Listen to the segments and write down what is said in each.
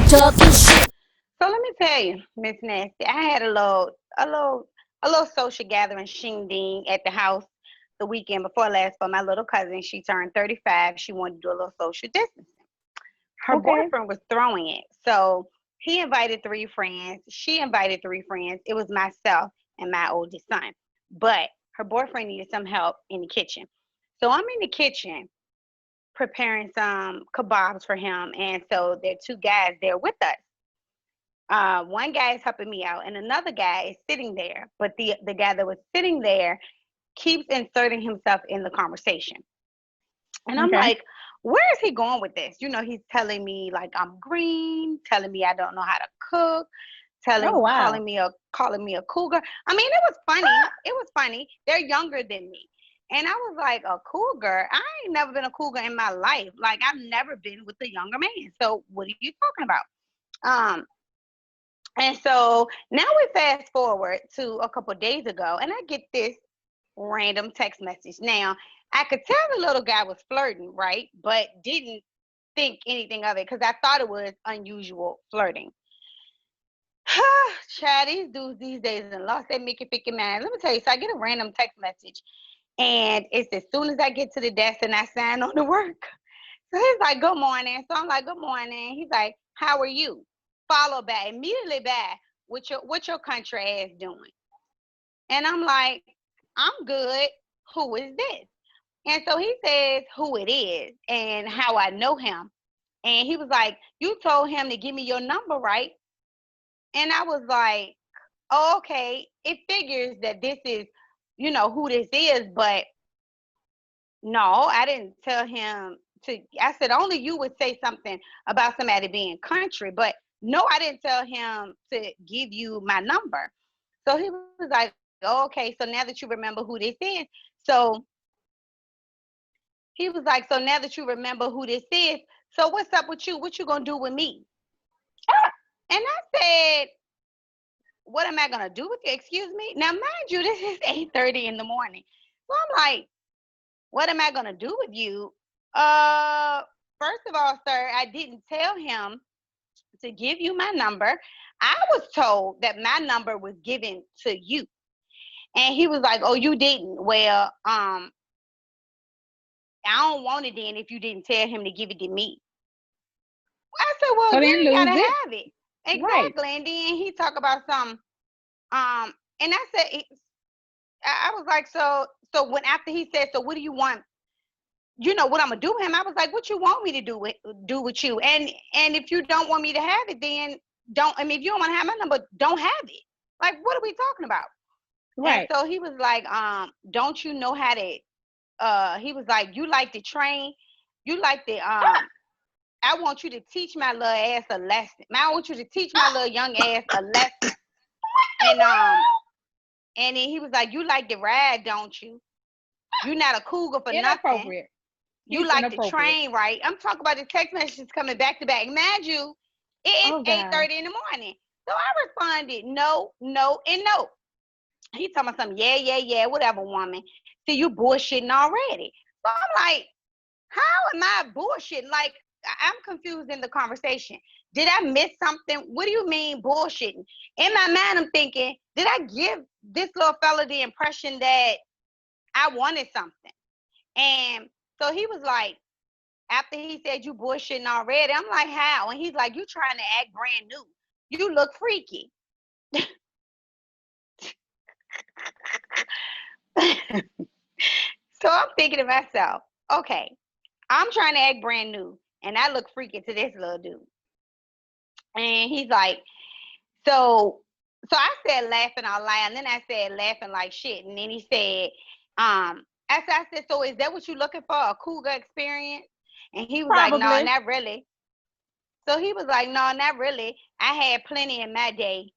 talking shit. So let me tell you, Miss Nasty, I had a little social gathering shindig at the house the weekend before last for my little cousin. She turned 35. She wanted to do a little social distancing. Her Okay. boyfriend was throwing it. So he invited three friends. She invited three friends. It was myself and my oldest son. But her boyfriend needed some help in the kitchen. So I'm in the kitchen preparing some kebabs for him. And so there are two guys there with us. One guy is helping me out, and another guy is sitting there. But the guy that was sitting there keeps inserting himself in the conversation. And I'm Okay. like, where is he going with this? He's telling me like I'm green, telling me I don't know how to cook, Oh wow. calling me a cougar. I mean, it was funny. It was funny. They're younger than me. And I was like, a cougar? I ain't never been a cougar in my life. Like I've never been with a younger man. So what are you talking about? Um, and so now we fast forward to a couple of days ago, and I get this random text message. Now, I could tell the little guy was flirting, right? But didn't think anything of it because I thought it was unusual flirting. Child, these dudes these days and lost their Mickey Ficky man. Let me tell you, so I get a random text message, and it's as soon as I get to the desk and I sign on to work. So he's like, good morning. So I'm like, good morning. He's like, how are you? Followed back, immediately back, what your country ass doing? And I'm like, I'm good. Who is this? And so he says who it is and how I know him. And he was like, you told him to give me your number, right? And I was like, oh, okay. It figures that this is, who this is, but no, I didn't tell him to. I said only you would say something about somebody being country, but no, I didn't tell him to give you my number. So he was like, oh, okay, so now that you remember who this is, so he was like, so now that you remember who this is, so what's up with you? What you gonna do with me? And I said, what am I gonna do with you? Excuse me. Now, mind you, this is 8:30 in the morning. So I'm like, what am I gonna do with you? Uh, First of all, sir, I didn't tell him to give you my number. I was told that my number was given to you. And he was like, oh, you didn't. Well, I don't want it then if you didn't tell him to give it to me. I said, well, So you then ain't gotta lose it. have it. Right. Exactly. And then he talked about some and I said I was like, so when after he said, so what do you want? You know what I'm gonna do with him? I was like, what you want me to do with you? And if you don't want me to have it, then don't. I mean, if you don't want to have my number, don't have it. Like, what are we talking about? And Right. so he was like, don't you know how to? He was like, you like to train, you like to I want you to teach my little ass a lesson. I want you to teach my little young ass a lesson. And and then he was like, you like to ride, don't you? You're not a cougar for nothing. Inappropriate. You He's like to inappropriate. train, right? I'm talking about the text messages coming back to back. Mind you, it is Oh God. 8:30 in the morning. So I responded, no, no, and no. He talking about something, yeah, yeah, yeah, whatever, woman. See, you bullshitting already. So I'm like, how am I bullshitting? Like, I'm confused in the conversation. Did I miss something? What do you mean bullshitting? In my mind, I'm thinking, did I give this little fella the impression that I wanted something? And so he was like, after he said you bullshitting already, I'm like, how? And he's like, you trying to act brand new. You look freaky. So I'm thinking to myself, okay, I'm trying to act brand new and I look freaky to this little dude. And he's like, so I said laughing out loud, and then I said laughing like shit. And then he said, I said, so is that what you looking for? A cougar experience? And he was like, no, Probably. not really. So he was like, no, not really. I had plenty in my day.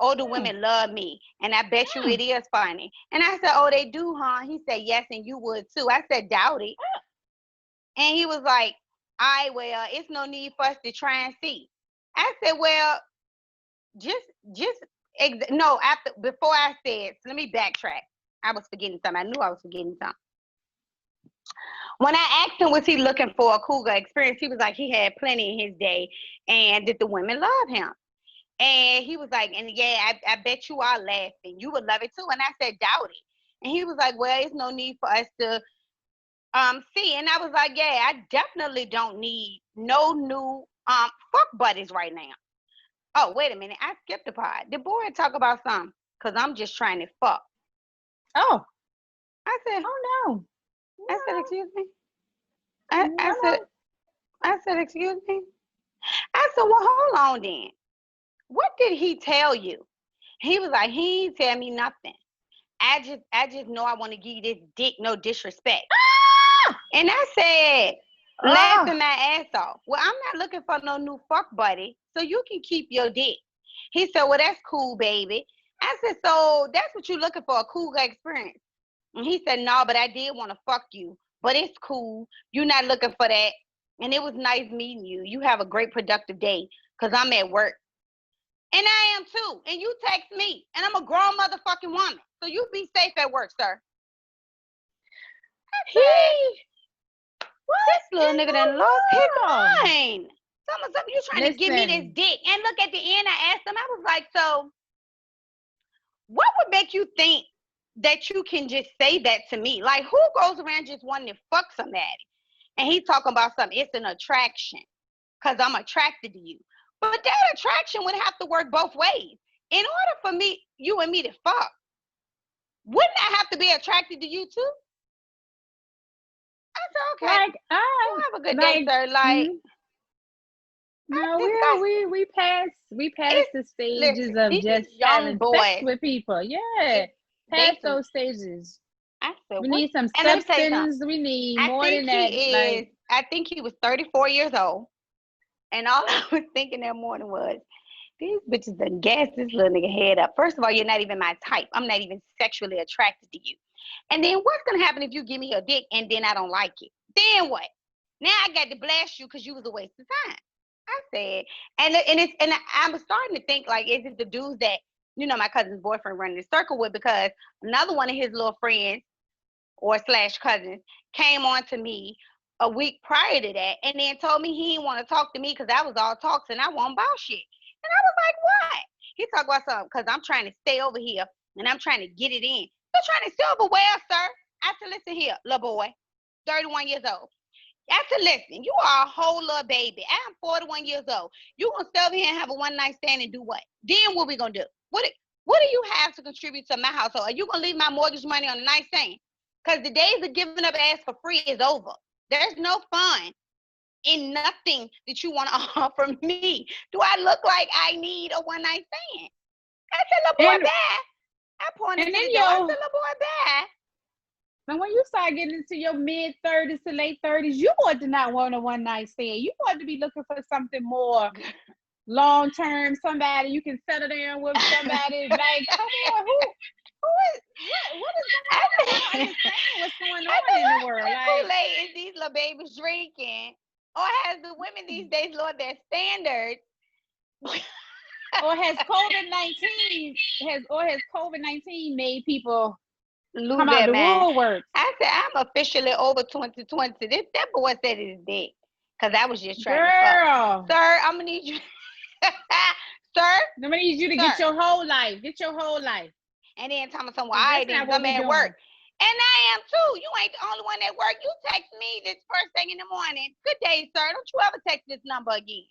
Older Hmm. women love me, and I bet you Hmm. it is funny. And I said, oh, they do, huh? He said, yes, and you would too. I said, doubt it. And he was like, all right, well, it's no need for us to try and see. I said, well, just, just, no, after, before I said, so let me backtrack. I was forgetting something. I knew I was forgetting something. When I asked him, was he looking for a cougar experience, he was like, he had plenty in his day, and did the women love him? And he was like, and yeah, I bet you are laughing. You would love it too. And I said, doubt it. And he was like, well, it's no need for us to see. And I was like, yeah, I definitely don't need no new fuck buddies right now. Oh, wait a minute. I skipped the part. The boy talk about something, because I'm just trying to fuck. Oh. I said, oh no. I said, excuse me. I said, excuse me. I said, well, hold on then. What did he tell you? He was like, he ain't tell me nothing. I just know I want to give you this dick, no disrespect. And I said, laughing my ass off. Well, I'm not looking for no new fuck buddy, so you can keep your dick. He said, well, that's cool, baby. I said, so that's what you're looking for, a cougar experience? And he said, no, but I did want to fuck you, but it's cool. You're not looking for that. And it was nice meeting you. You have a great productive day, because I'm at work. And I am too. And you text me. And I'm a grown motherfucking woman. So you be safe at work, sir. This little nigga done lost his mind. Something you trying to give me this dick. And look, at the end, I asked him, I was like, so what would make you think that you can just say that to me? Like, who goes around just wanting to fuck somebody? And he talking about something. It's an attraction, because I'm attracted to you. But that attraction would have to work both ways. In order for me, you and me to fuck, wouldn't I have to be attracted to you too? I said, okay. Like, you have a good day, sir. Like, no, we passed the stages of just having sex with people. Yeah, past those stages. I said, we need some substance. We need more than that. I think he was 34 years old. And all I was thinking that morning was, these bitches done gassed this little nigga head up. First of all, you're not even my type. I'm not even sexually attracted to you. And then what's going to happen if you give me a dick and then I don't like it? Then what? Now I got to blast you because you was a waste of time. I said, and I'm starting to think, like, is it the dudes that, my cousin's boyfriend running the circle with? Because another one of his little friends or / cousins came on to me a week prior to that and then told me he didn't want to talk to me because I was all talks and I wasn't about shit. And I was like, what? He talked about something because I'm trying to stay over here and I'm trying to get it in. You're trying to stay over where, sir? I said, listen here, little boy, 31 years old. I said, listen, you are a whole little baby. I'm 41 years old. You gonna stay over here and have a one night stand and do what? Then what we gonna do? What do you have to contribute to my household? Are you gonna leave my mortgage money on a nightstand? Because the days of giving up ass for free is over. There's no fun in nothing that you want to offer me. Do I look like I need a one night stand? I said, little boy, bye. I pointed to the door. I said, little boy, bye. And when you start getting into your mid-30s to late 30s, you want to not want a one night stand. You want to be looking for something more long term, somebody you can settle down with, somebody like, come on, what is going on? I don't understand what's going on in the world. Like, Kool-Aid is these little babies drinking, or has the women these days lowered their standards? Or has COVID-19 made people lose their mind? I said, I'm officially over 2020. That boy said it is dead. Because I was just trying to fuck. Sir, I'm going to need you. Sir? I'm going to need you to get your whole life. Get your whole life. And then tell me something, well, I didn't come at work. And I am too. You ain't the only one at work. You text me this first thing in the morning. Good day, sir. Don't you ever text this number again.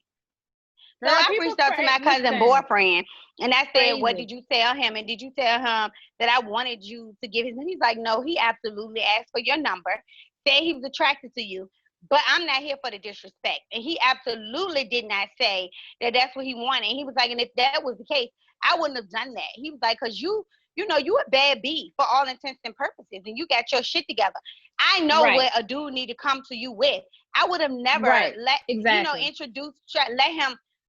Girl, so I reached out to my cousin's boyfriend and I said, what did you tell him? And did you tell him that I wanted you to give his number? He's like, no, he absolutely asked for your number, said he was attracted to you, but I'm not here for the disrespect. And he absolutely did not say that that's what he wanted. And he was like, and if that was the case, I wouldn't have done that. He was like, because you a bad bee for all intents and purposes, and you got your shit together. I know what a dude need to come to you with. I would have never let him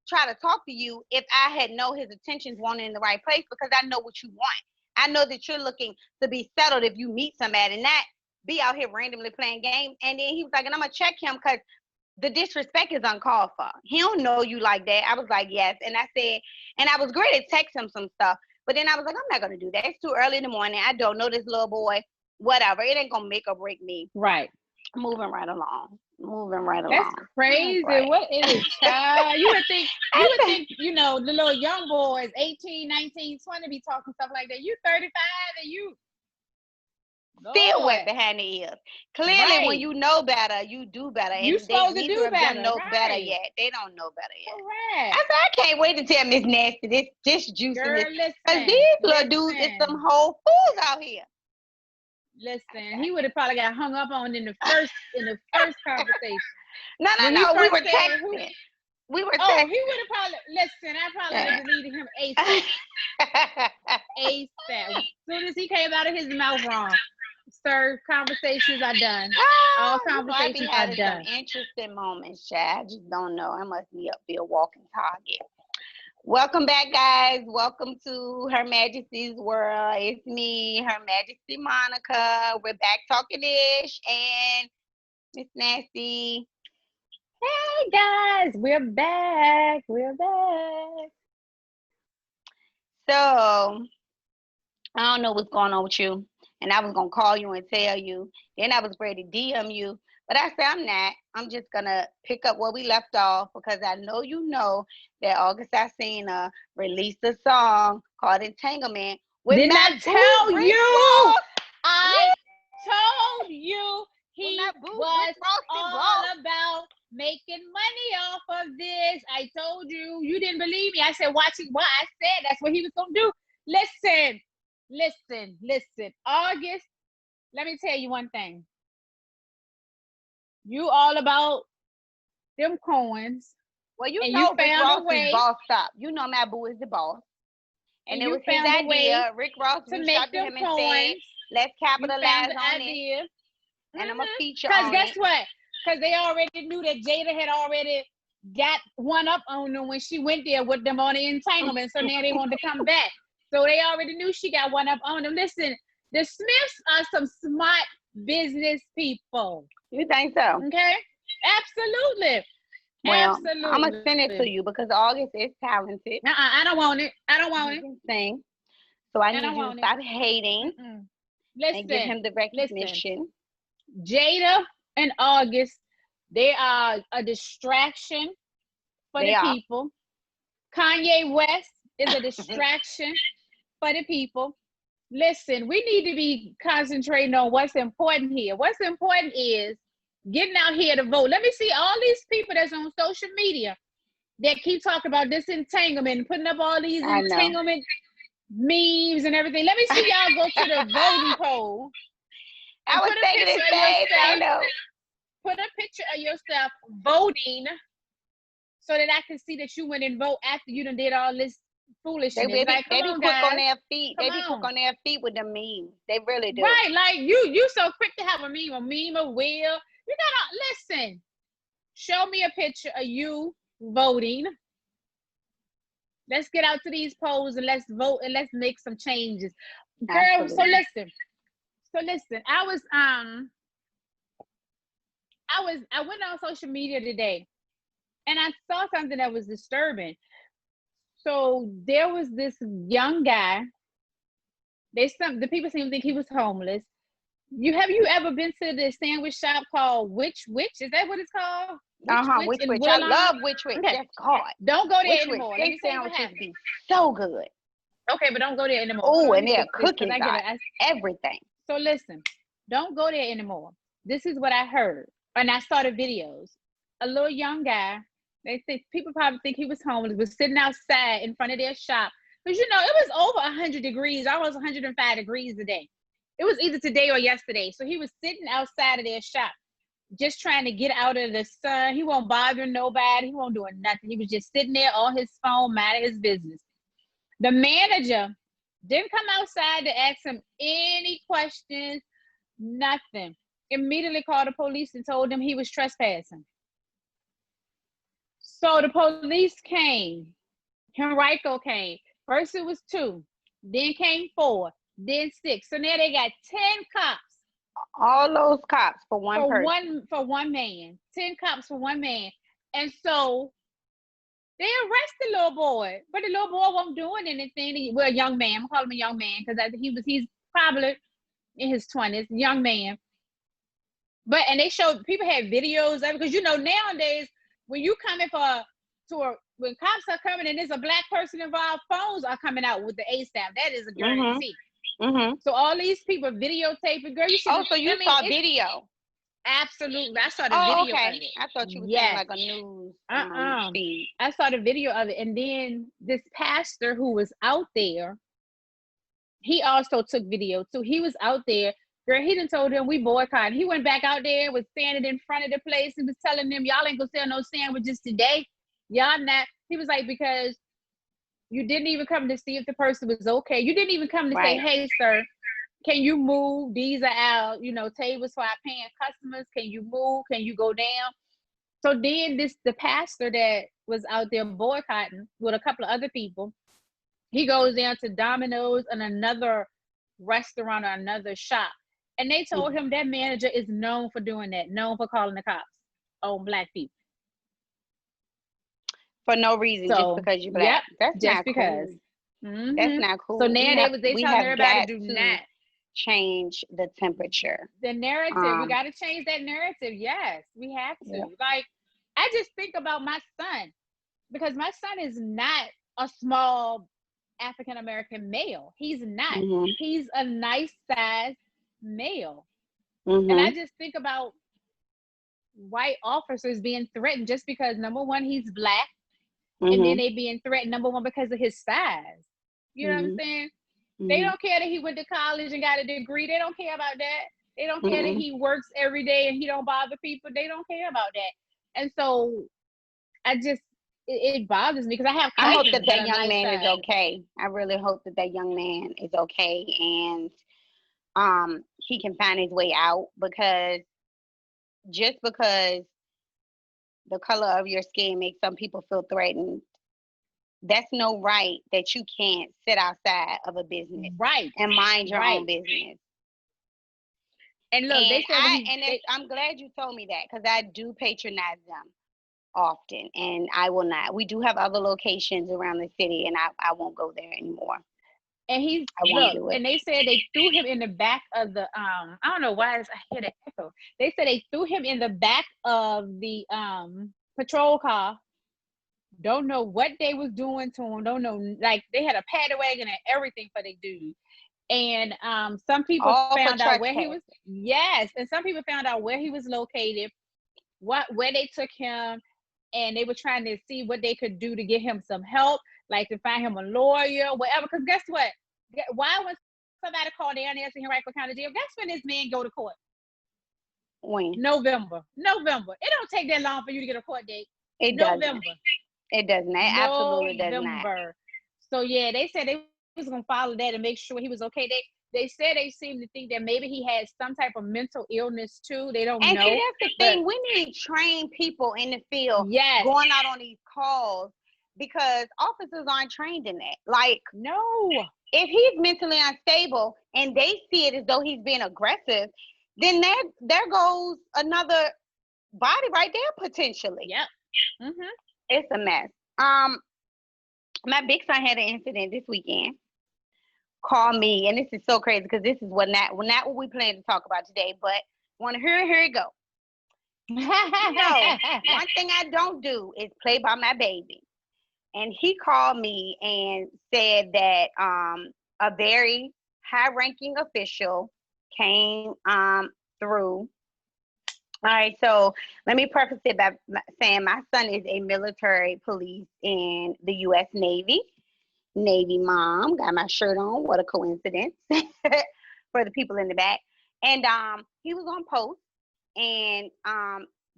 try to talk to you if I had know his intentions weren't in the right place, because I know what you want. I know that you're looking to be settled if you meet somebody and not be out here randomly playing games. And then he was like, and I'm going to check him because the disrespect is uncalled for. He don't know you like that. I was like, yes. And I said, and I was great to text him some stuff. But then I was like, I'm not going to do that. It's too early in the morning. I don't know this little boy. Whatever. It ain't going to make or break me. Right. Moving right along. Moving right That's along. crazy. Right. What is it, child? You would think, the little young boys, 18, 19, 20, be talking stuff like that. You 35 and you Still wet Lord. behind the ears. Clearly, Right. when you know better, you do better. You And they supposed to neither do of them better. know better Right. yet. They don't know better yet. Correct. I said, I can't wait to tell Miss Nasty this juiciness. Girl, Because listen. these little dudes is some whole fools out here. Listen, he would have probably got hung up on in the first conversation. No. We were texting. We were texting. Oh, he would have probably listen. I probably would have deleted him ASAP. ASAP. As soon as he came out of his mouth wrong, sir, conversations are done. All conversations are done. Some interesting moments, Chad. I just don't know. I must be a walking target. Welcome back, guys. Welcome to Her Majesty's World. It's me, Her Majesty Monica. We're back talking ish, and Miss Nasty. Hey guys, we're back. We're back. So I don't know what's going on with you. And I was gonna call you and tell you. Then I was ready to DM you. But I said I'm not. I'm just gonna pick up where we left off because I know you know that August Alsina released a song called Entanglement. Did I tell you? I told you he was all about making money off of this. I told you. You didn't believe me. I said, watch it. What I said, that's what he was gonna do. Listen. August, let me tell you one thing. You all about them coins. Well, you know Rick Ross is bossed up. You know my boo is the boss. And it was his idea. Rick Ross reached out to him and said, let's capitalize on it. And I'm going to feature on it. Because guess what? Because they already knew that Jada had already got one up on them when she went there with them on the entanglement. So now they want to come back. So they already knew she got one up on them. Listen, the Smiths are some smart business people. You think so? Okay. Absolutely. Well, I'm going to send it to you because August is talented. I don't want it. I don't want it. Sing. So I need you to stop hating and give him the recognition. Jada and August, they are a distraction for the people. Kanye West is a distraction for the people. Listen, we need to be concentrating on what's important here. What's important is getting out here to vote. Let me see all these people that's on social media that keep talking about this entanglement and putting up all these entanglement memes and everything. Let me see y'all go to the voting poll. I was thinking the same thing though. Put a picture of yourself voting so that I can see that you went and vote after you done did all this foolishness. They be quick on their feet. They be quick on their feet with the memes. They really do. Right, like you so quick to have a meme, a wheel. You gotta listen. Show me a picture of you voting. Let's get out to these polls and let's vote and let's make some changes. Girl, absolutely. So listen. I went on social media today and I saw something that was disturbing. So there was this young guy. The people seem to think he was homeless. Have you ever been to the sandwich shop called Witch? Is that what it's called? Witch. I love Witch. Okay. Yes, God. Don't go there anymore. They sandwiches be so good. Okay, but don't go there anymore. Oh, and they're cookies, everything. So listen, don't go there anymore. This is what I heard. And I saw the videos. A little young guy, people probably think he was homeless, was sitting outside in front of their shop. Because, it was over 100 degrees, almost 105 degrees today. It was either today or yesterday. So he was sitting outside of their shop, just trying to get out of the sun. He won't bother nobody. He won't do nothing. He was just sitting there on his phone, minding his business. The manager didn't come outside to ask him any questions, nothing. Immediately called the police and told them he was trespassing. So the police came. Henrico came. First it was 2, then came 4, then 6. So now they got 10 cops. All those cops for one person. For one man. 10 cops for one man. And so they arrested the little boy. But the little boy wasn't doing anything. Well, a young man. I'm calling him a young man because he's probably in his 20s, young man. But and they showed people had videos of it because nowadays when you coming when cops are coming and there's a black person involved, phones are coming out with the ASAP. That is a guarantee. So all these people videotaping, girl. You should. Oh, so you saw video? Absolutely, I saw the video of it. I thought you were saying like a news feed. I saw the video of it, and then this pastor who was out there, he also took video too. He was out there. Girl, he done told them we boycott. He went back out there, was standing in front of the place. He was telling them, y'all ain't gonna sell no sandwiches today. Y'all not. He was like, because you didn't even come to see if the person was okay. You didn't even come to say, hey, sir, can you move? These are our, tables for our paying customers. Can you move? Can you go down? So then the pastor that was out there boycotting with a couple of other people, he goes down to Domino's and another restaurant or another shop. And they told him that manager is known for doing that, known for calling the cops on black people. For no reason, just because you're black. Yep, that's just not because. Cool. That's not cool. So now they telling everybody to do not change the temperature. The narrative. We got to change that narrative. Yes, we have to. Yeah. Like, I just think about my son, because my son is not a small African American male. He's not. He's a nice sized male. And I just think about white officers being threatened just because, number one, he's black. And then they being threatened, number one, because of his size. You know what I'm saying? They don't care that he went to college and got a degree. They don't care about that. They don't care that he works every day and he don't bother people. They don't care about that. And so it bothers me because I hope that young man is okay. I really hope that young man is okay and he can find his way out, because just because the color of your skin makes some people feel threatened, that's no right that you can't sit outside of a business and mind your own business. And look, I'm glad you told me that, because I do patronize them often, and I will not. We do have other locations around the city, and I won't go there anymore. And and they said they threw him in the back of the I don't know why I hear the echo. They said they threw him in the back of the patrol car. Don't know what they was doing to him. Don't know, like they had a paddy wagon and everything for the dude. And some people found out where he was. Yes, and some people found out where he was located, where they took him, and they were trying to see what they could do to get him some help, like to find him a lawyer, whatever. Because guess what? Why when somebody called down there to him right for county jail? Guess when this man go to court? When? November. It don't take that long for you to get a court date. It doesn't. It doesn't. It absolutely does not. So yeah, they said they was gonna follow that and make sure he was okay. They said they seemed to think that maybe he had some type of mental illness too. They don't know. And see, that's the thing. We need trained people in the field going out on these calls, because officers aren't trained in that. Like, no. If he's mentally unstable and they see it as though he's being aggressive, then there goes another body right there potentially. Yep. It's a mess. My big son had an incident this weekend. Called me, and this is so crazy because this is not what we plan to talk about today, but want to hear it go. No, one thing I don't do is play by my baby. And he called me and said that a very high-ranking official came through. All right, so let me preface it by saying my son is a military police in the U.S. Navy. Navy mom, got my shirt on. What a coincidence for the people in the back. And he was on post, and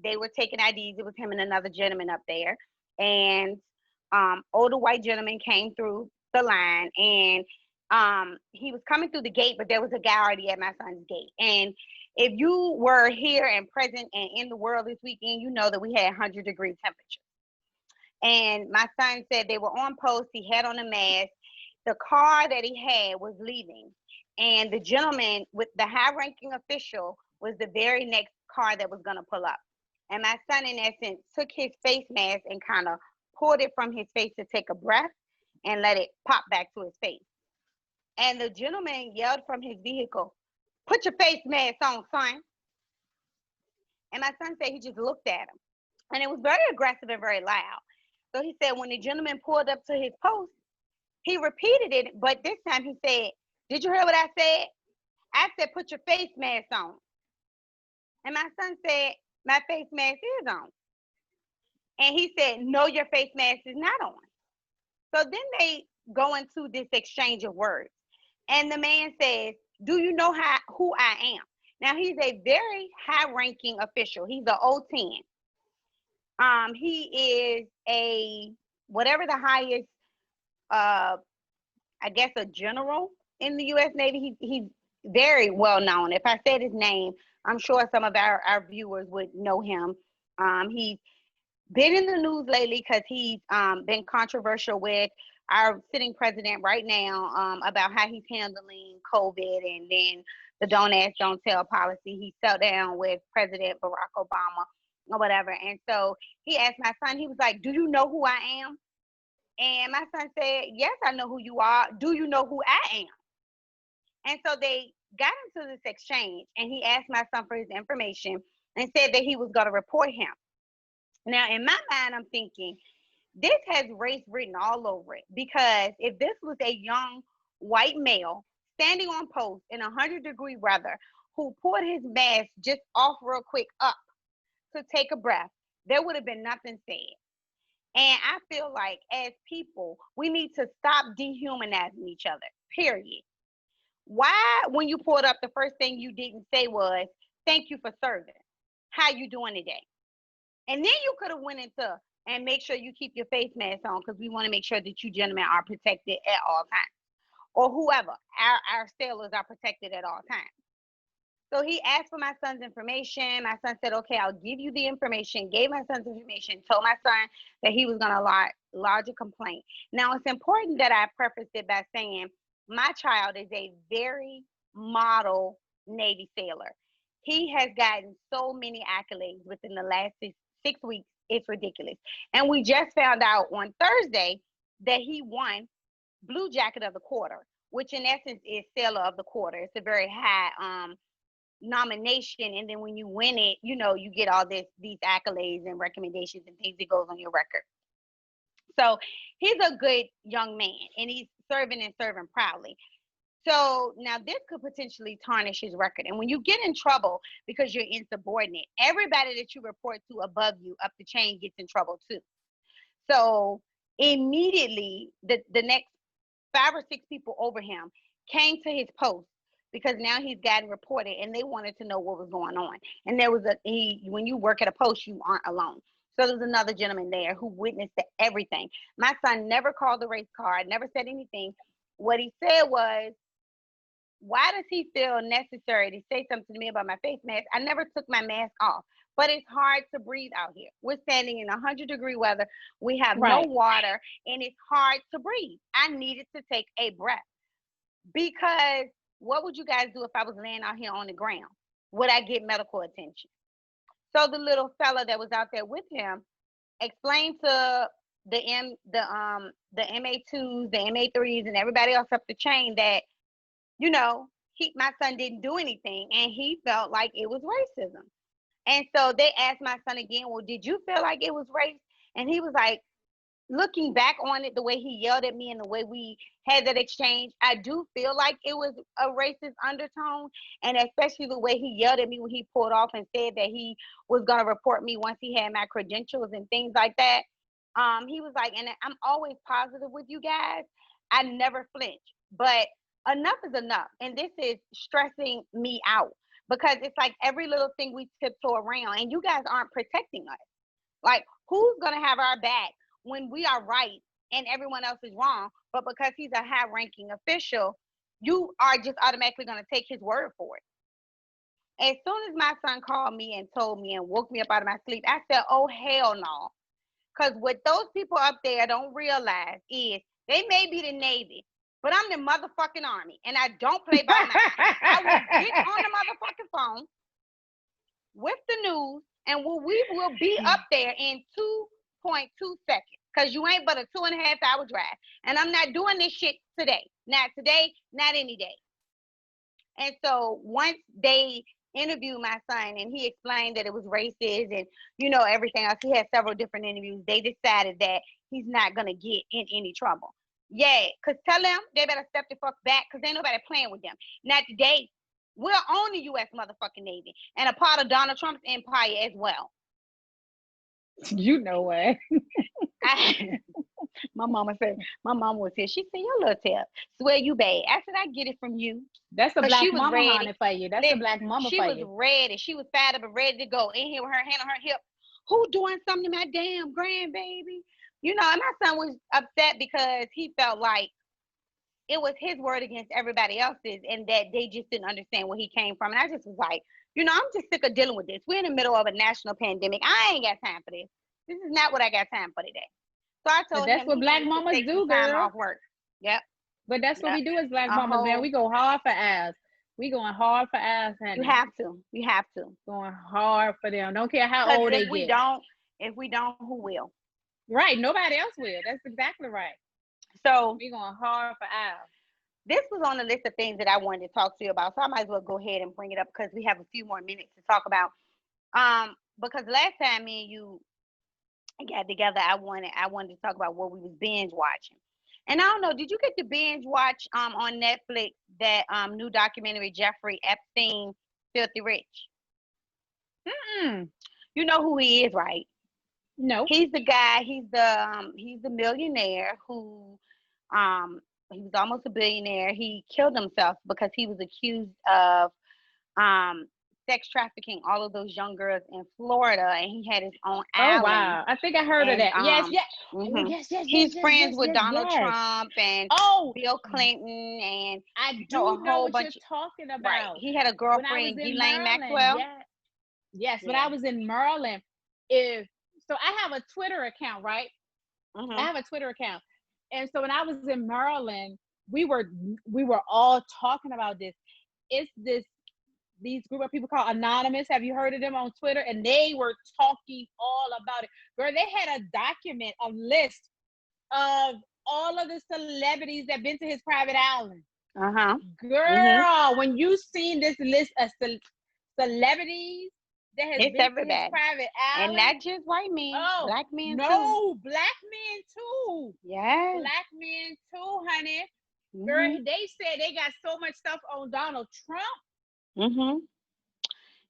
they were taking IDs. It was him and another gentleman up there. And older white gentleman came through the line, and he was coming through the gate, but there was a guy already at my son's gate. And if you were here and present and in the world this weekend, you know that we had 100-degree temperature. And my son said they were on post. He had on a mask. The car that he had was leaving. And the gentleman with the high-ranking official was the very next car that was going to pull up. And my son, in essence, took his face mask and kind of pulled it from his face to take a breath and let it pop back to his face. And the gentleman yelled from his vehicle, "Put your face mask on, son." And my son said he just looked at him. And it was very aggressive and very loud. So he said when the gentleman pulled up to his post, he repeated it, but this time he said, "Did you hear what I said? I said, put your face mask on." And my son said, "My face mask is on." And he said, "No, your face mask is not on." So then they go into this exchange of words. And the man says, "Do you know who I am?" Now, he's a very high-ranking official. He's an O10. He is a, whatever the highest, I guess, a general in the U.S. Navy. He's very well known. If I said his name, I'm sure some of our viewers would know him. He's been in the news lately because he's been controversial with our sitting president right now about how he's handling COVID, and then the don't ask, don't tell policy. He sat down with President Barack Obama or whatever. And so he asked my son, he was like, "Do you know who I am?" And my son said, "Yes, I know who you are. Do you know who I am?" And so they got into this exchange, and he asked my son for his information and said that he was going to report him. Now, in my mind, I'm thinking, this has race written all over it, because if this was a young white male standing on post in 100-degree weather who pulled his mask just off real quick up to take a breath, there would have been nothing said. And I feel like as people, we need to stop dehumanizing each other, period. Why, when you pulled up, the first thing you didn't say was, "Thank you for serving. How you doing today?" And then you could have went into, "And make sure you keep your face mask on because we want to make sure that you gentlemen are protected at all times." Or whoever, our sailors are protected at all times. So he asked for my son's information. My son said, "Okay, I'll give you the information." Gave my son's information, told my son that he was going to lodge a complaint. Now, it's important that I preface it by saying my child is a very model Navy sailor. He has gotten so many accolades within the last 6 weeks. It's ridiculous. And we just found out on Thursday that he won Blue Jacket of the Quarter, which in essence is Sailor of the Quarter. It's a very high nomination, and then when you win it, you get all these accolades and recommendations and things that goes on your record. So he's a good young man, and he's serving proudly. So now this could potentially tarnish his record. And when you get in trouble because you're insubordinate, everybody that you report to above you up the chain gets in trouble too. So immediately the next 5 or 6 people over him came to his post because now he's gotten reported, and they wanted to know what was going on. And there was when you work at a post, you aren't alone. So there's another gentleman there who witnessed everything. My son never called the race card, never said anything. What he said was, "Why does he feel necessary to say something to me about my face mask? I never took my mask off, but it's hard to breathe out here. We're standing in 100-degree weather. We have no water, and it's hard to breathe. I needed to take a breath." Because what would you guys do if I was laying out here on the ground? Would I get medical attention? So the little fella that was out there with him explained to the MA2s, the MA3s, and everybody else up the chain that, my son didn't do anything, and he felt like it was racism. And so they asked my son again, "Well, did you feel like it was race?" And he was like, looking back on it, the way he yelled at me and the way we had that exchange, I do feel like it was a racist undertone. And especially the way he yelled at me when he pulled off and said that he was going to report me once he had my credentials and things like that. He was like, "And I'm always positive with you guys. I never flinch. But enough is enough. And this is stressing me out because it's like every little thing we tiptoe around, and you guys aren't protecting us. Like, who's going to have our back when we are right and everyone else is wrong? But because he's a high-ranking official, you are just automatically going to take his word for it." As soon as my son called me and told me and woke me up out of my sleep, I said, "Oh, hell no." Because what those people up there don't realize is they may be the Navy, but I'm the motherfucking Army, and I don't play by night. I will get on the motherfucking phone with the news, and we will be up there in 2.2 seconds, because you ain't but a 2.5-hour drive. And I'm not doing this shit today. Not today, not any day. And so once they interviewed my son, and he explained that it was racist and everything else. He had several different interviews. They decided that he's not gonna get in any trouble. Yeah, cause tell them they better step the fuck back, cause ain't nobody playing with them. Now today, we're on the U.S. motherfucking Navy and a part of Donald Trump's empire as well. You know what? My mama was here. She said, "Your little tip, swear you bad." I said, "I get it from you." That's a Cause black she was mama ready. honey for you. That's a black mama She for was you. ready. She was fired up and ready to go in here with her hand on her hip. Who doing something to my damn grandbaby? And my son was upset because he felt like it was his word against everybody else's, and that they just didn't understand where he came from. And I just was like, I'm just sick of dealing with this. We're in the middle of a national pandemic. I ain't got time for this. This is not what I got time for today. So I But told that's him what he black needs to mamas take some do, time girl. off work. Yep. But that's what we do as black A mamas, man. whole, We go hard for ass. We going hard for ass, honey. you have to. You have to. Going hard for them. Don't care how Because old they if we get. don't, who will? Right. Nobody else will. That's exactly right. So We going hard for ass. this was on the list of things that I wanted to talk to you about. So I might as well go ahead and bring it up because we have a few more minutes to talk about. Because last time me and you got together, I wanted to talk about what we was binge watching. And I don't know, did you get to binge watch on Netflix that new documentary, Jeffrey Epstein, Filthy Rich? Mm-mm. You know who he is, right? No. He's the guy. He's the millionaire who he was almost a billionaire. He killed himself because he was accused of sex trafficking all of those young girls in Florida, and he had his own Oh island. wow. I think I heard of And that. Yes, yes. mhm. Yes, yes, yes, He's yes, friends yes, with yes, Donald yes. Trump and Oh, Bill Clinton, and I a do know whole what you're bunch. talking Right. about. He had a When I was girlfriend, in Ghislaine Maryland, Maxwell. yeah. Yes, when Yeah. I was in Maryland, if so I have a Twitter account, right? I Mhm. have a Twitter account. And so when I was in Maryland, we were all talking about this. It's these group of people called Anonymous. Have you heard of them on Twitter? And they were talking all about it. Girl, they had a list of all of the celebrities that been to his private island. Uh-huh. Girl, when you seen this list of celebrities that has It's been to his everybody. private And island, not just white men, oh black men too. no, black men too. Yes. Black men too, honey. Girl, Mhm. they said they got so much stuff on Donald Trump. Mhm.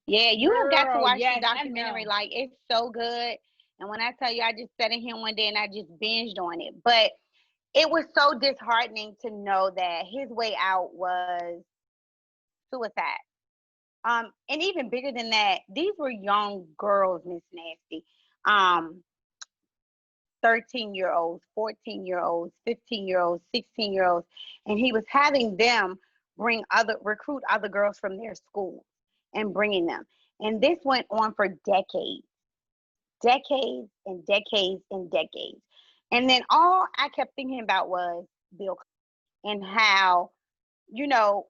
Yeah, you have got to Girl, watch the yes, I documentary. know. Like, it's so good. And when I tell you, I just sat in here one day and I just binged on it. But it was so disheartening to know that his way out was suicide. And even bigger than that, these were young girls, Miss Nasty. Um, 13-year-olds, 14-year-olds, 15-year-olds, 16-year-olds, and he was having them recruit other girls from their schools and bringing them. And this went on for decades, decades and decades and decades. And then all I kept thinking about was Bill Clinton and how, you know,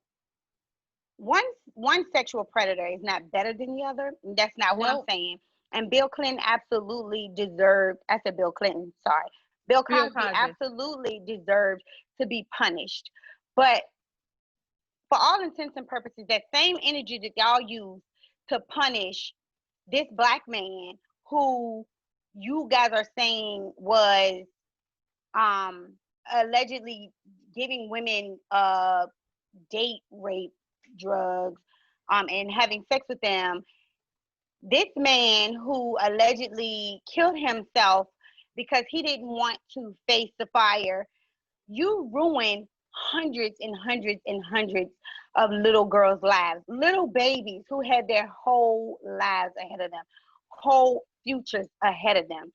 one one sexual predator is not better than the other. That's not what I'm Nope. saying. And Bill Clinton absolutely deserved. I said Bill Clinton. Sorry, Bill Bill Cosby Cosby. absolutely deserved to be punished. But for all intents and purposes, that same energy that y'all use to punish this black man who you guys are saying was um allegedly giving women date rape drugs and having sex with them, this man who allegedly killed himself because he didn't want to face the fire, you ruined hundreds and hundreds and hundreds of little girls' lives, little babies who had their whole lives ahead of them, whole futures ahead of them.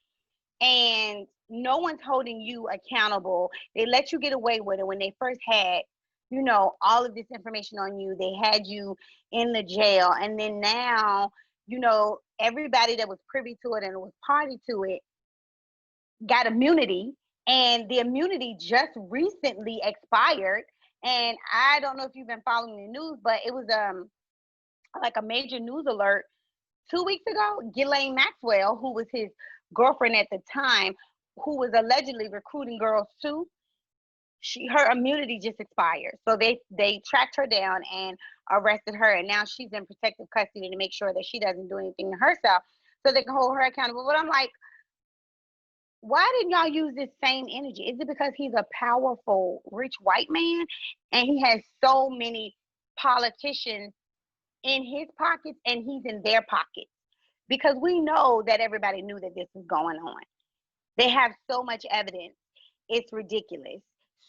And no one's holding you accountable. They let you get away with it when they first had, all of this information on you. They had you in the jail. And then now, everybody that was privy to it and was party to it got immunity. And the immunity just recently expired. And I don't know if you've been following the news, but it was like a major news alert 2 weeks ago. Ghislaine Maxwell, who was his girlfriend at the time, who was allegedly recruiting girls too, her immunity just expired. So they tracked her down and arrested her, and now she's in protective custody to make sure that she doesn't do anything to herself, so they can hold her accountable. But I'm like, why didn't y'all use this same energy? Is it because he's a powerful, rich white man, and he has so many politicians in his pockets, and he's in their pockets? Because we know that everybody knew that this was going on. They have so much evidence. It's ridiculous.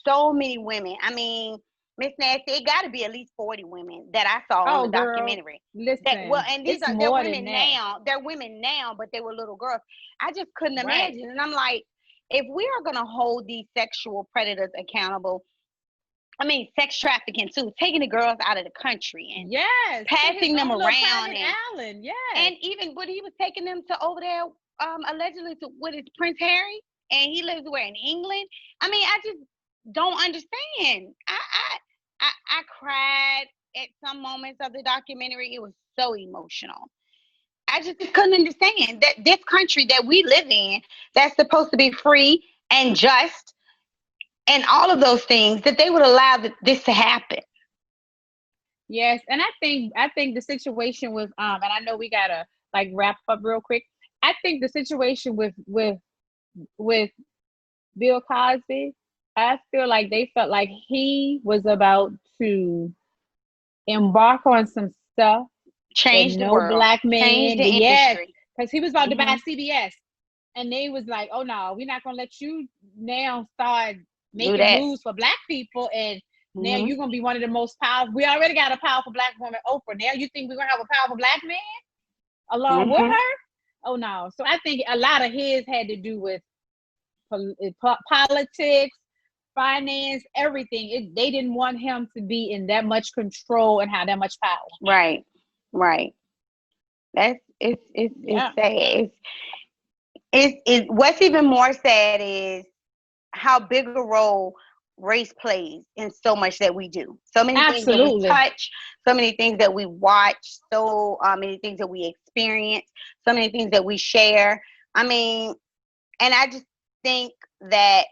So many women. I mean, Miss Nasty, it got to be at least 40 women that I saw on the documentary. Listen, And they're women now. They're women now, but they were little girls. I just couldn't imagine. And I'm like, if we are going to hold these sexual predators accountable, I mean, sex trafficking too, taking the girls out of the country and passing them around. And even when he was taking them to over there, allegedly with his Prince Harry, and he lives where, in England? I mean, I just don't understand. I cried at some moments of the documentary. It was so emotional. I just couldn't understand that this country that we live in, that's supposed to be free and just and all of those things, that they would allow this to happen. Yes, and I think the situation with and I know we gotta like wrap up real quick. I think the situation with Bill Cosby, I feel like they felt like he was about to embark on some stuff, change the world, black man, change the industry, because he was about to buy CBS, and they was like, "Oh no, we're not gonna let you now start making moves for black people, and now you're gonna be one of the most powerful. We already got a powerful black woman, Oprah. Now you think we're gonna have a powerful black man along with her? Oh no." So I think a lot of his had to do with politics, finance, everything. They didn't want him to be in that much control and have that much power. Right. That's it's sad. It's what's even more sad is how big a role race plays in so much that we do. So many things that we touch, so many things that we watch, so many things that we experience, so many things that we share. I mean, and I just think that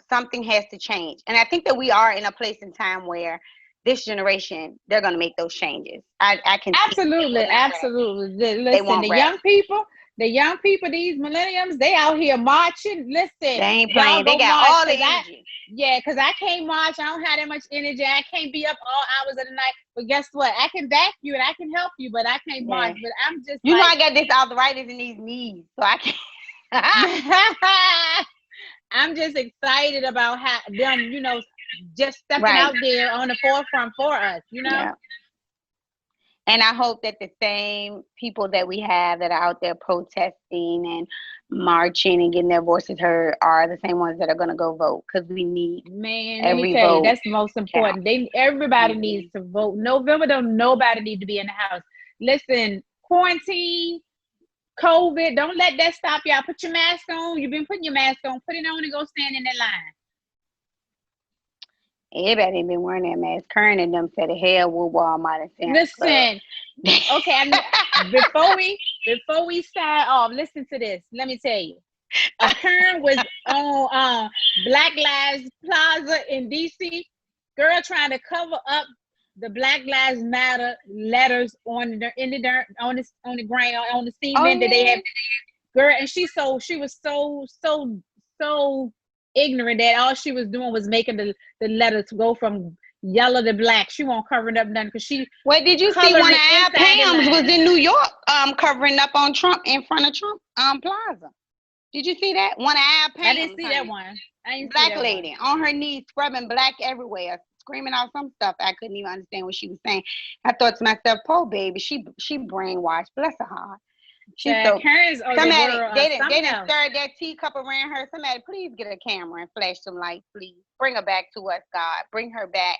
something has to change. And I think that we are in a place in time where this generation, they're going to make those changes. I can absolutely. Listen, the young people, these millenniums, they out here marching. Listen, they ain't playing. They got all the energy. Because I can't march. I don't have that much energy. I can't be up all hours of the night. But guess what? I can back you and I can help you, but I can't march. But I'm just know, I got this arthritis in these knees, so I can't. I'm just excited about them, just stepping out there on the forefront for us, Yeah. And I hope that the same people that we have that are out there protesting and marching and getting their voices heard are the same ones that are going to go vote, because we need let me tell you, that's the most important. Everybody needs to vote. November, nobody need to be in the house. Listen, quarantine, COVID, don't let that stop y'all. Put your mask on. You've been putting your mask on. Put it on and go stand in that line. Everybody ain't been wearing that mask. Karen and them said, hell with Walmart and Sam's Listen, okay, before we sign off, listen to this. Let me tell you. Karen was on Black Lives Plaza in D.C. Girl trying to cover up the Black Lives Matter letters on the ground, on the cement that they have. Girl, and she was so ignorant that all she was doing was making the letter to go from yellow to black. She won't cover it up nothing because she. Well, did you see one of our Pam's was in New York, covering up on Trump in front of Trump Plaza? Did you see that? One of our Pam's. I didn't see that one. Black lady on her knees, scrubbing black everywhere, screaming out some stuff. I couldn't even understand what she was saying. I thought to myself, "Poor baby, she brainwashed. Bless her heart." She's somebody they done stirred that teacup around her. Somebody, please get a camera and flash some lights, please. Bring her back to us, God. Bring her back.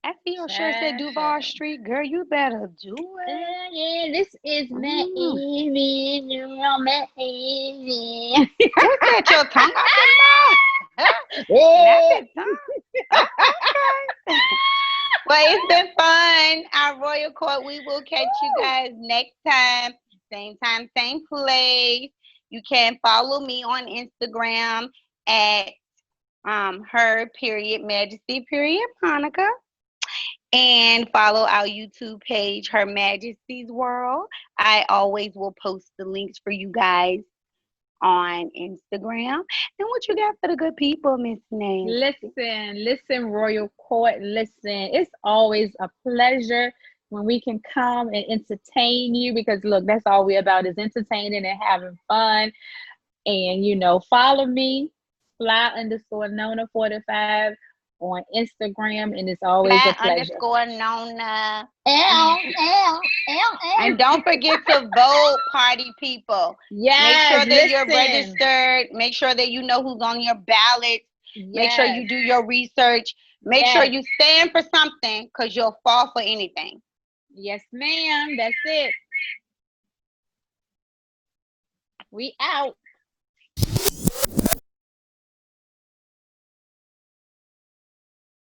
I feel sure said Duval Street, girl. You better do it. Yeah, this is my evening. Just let your tongue out your mouth. Not that tongue. Okay. Well, it's been fun. Our Royal Court. We will catch you guys next time. Same time, same place. You can follow me on Instagram at her _Majesti _Monica. And follow our YouTube page, Her Majesty's World. I always will post the links for you guys on Instagram. And what you got for the good people, Miss Nancy? Listen, Royal Court, listen. It's always a pleasure when we can come and entertain you because look, that's all we're about is entertaining and having fun. And follow me, fly_Nona45 on Instagram, and it's always a pleasure. Flat_Nona. L, L, L, L. And don't forget to vote, party people. Make Yes, sure that you're listen. registered. Make sure that you know who's on your ballot. Make sure Yes, you do your research. Make sure yes, you stand for something because you'll fall for anything. yes, ma'am. That's it. We out.